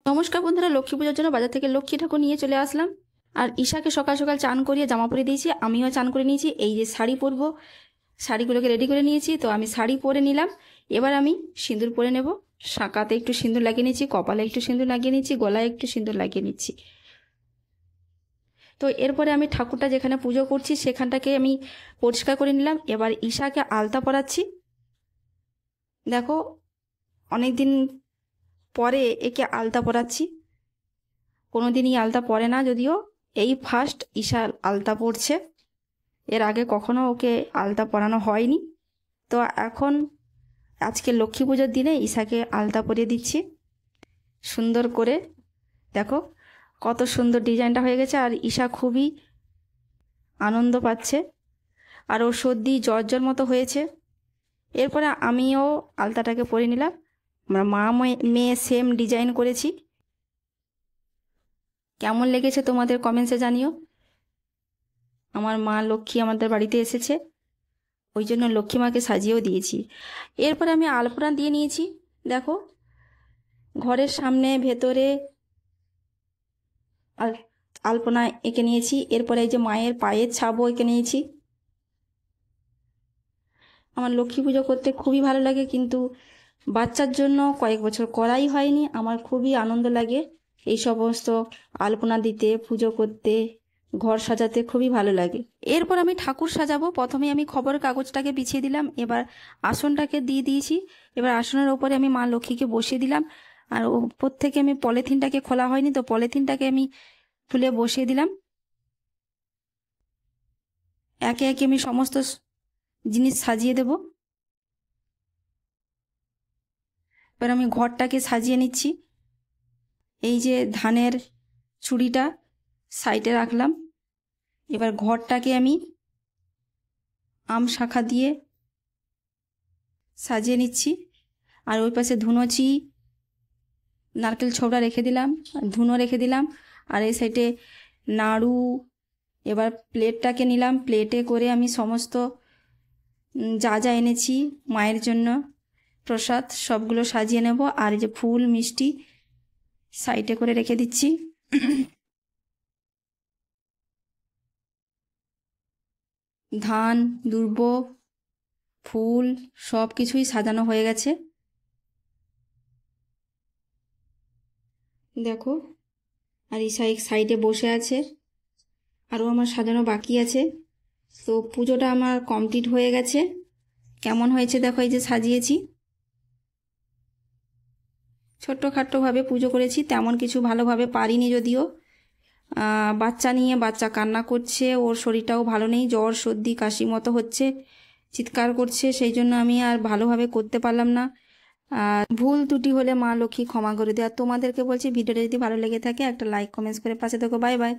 নমস্কার বন্ধুরা, লক্ষ্মী পূজার জন্য বাজার থেকে লক্ষ্মী ঠাকুর নিয়ে চলে আসলাম। আর ঈশাকে সকাল সকাল চান করিয়ে জামা পরে দিয়েছি, আমিও চান করে নিয়েছি। এই যে শাড়ি পরবো, শাড়িগুলোকে রেডি করে নিয়েছি। তো আমি শাড়ি পরে নিলাম, এবার আমি সিঁদুর পরে নেব। শাঁকাতে একটু সিঁদুর লাগিয়ে নিচ্ছি, কপালে একটু সিঁদুর লাগিয়ে নিচ্ছি, গলায় একটু সিঁদুর লাগিয়ে নিচ্ছি। তো এরপরে আমি ঠাকুরটা যেখানে পুজো করছি সেখানটাকে আমি পরিষ্কার করে নিলাম। এবার ঈশাকে আলতা পরাচ্ছি। দেখো, অনেক দিন পরে একে আলতা পরাচ্ছি। কোনো দিনই আলতা পরে না, যদিও এই ফার্স্ট ঈশা আলতা পরছে। এর আগে কখনো ওকে আলতা পরানো হয়নি। তো এখন আজকে লক্ষ্মী পুজোর দিনে ঈশাকে আলতা পরিয়ে দিচ্ছি সুন্দর করে। দেখো কত সুন্দর ডিজাইনটা হয়ে গেছে, আর ঈশা খুবই আনন্দ পাচ্ছে। আর ওর সর্দি জ্বর মতো হয়েছে। এরপরে আমিও আলতাটাকে পরিয়ে নিলাম। আমরা মা মেয়ে সেম ডিজাইন করেছি। কেমন লেগেছে তোমাদের কমেন্টসে জানিও। আমার মা লক্ষ্মী আমাদের বাড়িতে এসেছে, ওই জন্য লক্ষ্মী মাকে সাজিয়েও দিয়েছি। এরপরে আমি আলপনা দিয়ে নিয়েছি। দেখো, ঘরের সামনে ভেতরে আলপনা এঁকে নিয়েছি। এরপরে এই যে মায়ের পায়ের ছাপও এঁকে নিয়েছি। আমার লক্ষ্মী পুজো করতে খুবই ভালো লাগে, কিন্তু বাচ্চার জন্য কয়েক বছর করাই হয়নি। আমার খুবই আনন্দ লাগে এই সমস্ত আলপনা দিতে, পুজো করতে, ঘর সাজাতে খুবই ভালো লাগে। এরপর আমি ঠাকুর সাজাবো। প্রথমে আমি খবরের কাগজটাকে বিছিয়ে দিলাম, এবার আসনটাকে দিয়ে দিয়েছি। এবার আসনের ওপরে আমি মা লক্ষ্মীকে বসিয়ে দিলাম। আর ওপর থেকে আমি পলিথিনটাকে খোলা হয়নি, তো পলিথিনটাকে আমি খুলে বসিয়ে দিলাম। একে একে আমি সমস্ত জিনিস সাজিয়ে দেব। এবার আমি ঘরটাকে সাজিয়ে নিচ্ছি। এই যে ধানের চুড়িটা সাইডে রাখলাম। এবার ঘরটাকে আমি আম শাখা দিয়ে সাজিয়ে নিচ্ছি। আর ওই পাশে ধুনোচি, নারকেল ছোবড়া রেখে দিলাম, ধুনো রেখে দিলাম। আর এই সাইডে নাড়ু। এবার প্লেটটাকে নিলাম, প্লেটে করে আমি সমস্ত যা যা এনেছি মায়ের জন্য প্রসাদ সবগুলো সাজিয়ে নেব। আর এই যে ফুল মিষ্টি সাইডে করে রেখে দিচ্ছি। ধান, দুর্ব, ফুল সব কিছুই সাজানো হয়ে গেছে। দেখো, আর এই সাইডে বসে আছে। আরও আমার সাজানো বাকি আছে। তো পুজোটা আমার কমপ্লিট হয়ে গেছে। কেমন হয়েছে দেখো, এই যে সাজিয়েছি। ছোট্টখাট্টোভাবে পুজো করেছি, তেমন কিছু ভালোভাবে পারিনি যদিও। বাচ্চা নিয়ে বাচ্চা কান্না করছে, ওর শরীরটাও ভালো নেই, জ্বর সর্দি কাশি মতো হচ্ছে, চিৎকার করছে, সেই জন্য আমি আর ভালোভাবে করতে পারলাম না। আর ভুল ত্রুটি হলে মা লক্ষ্মী ক্ষমা করে দেয়। আর তোমাদেরকে বলছি, ভিডিওটা যদি ভালো লেগে থাকে একটা লাইক কমেন্টস করে পাশে থেকো। Bye bye.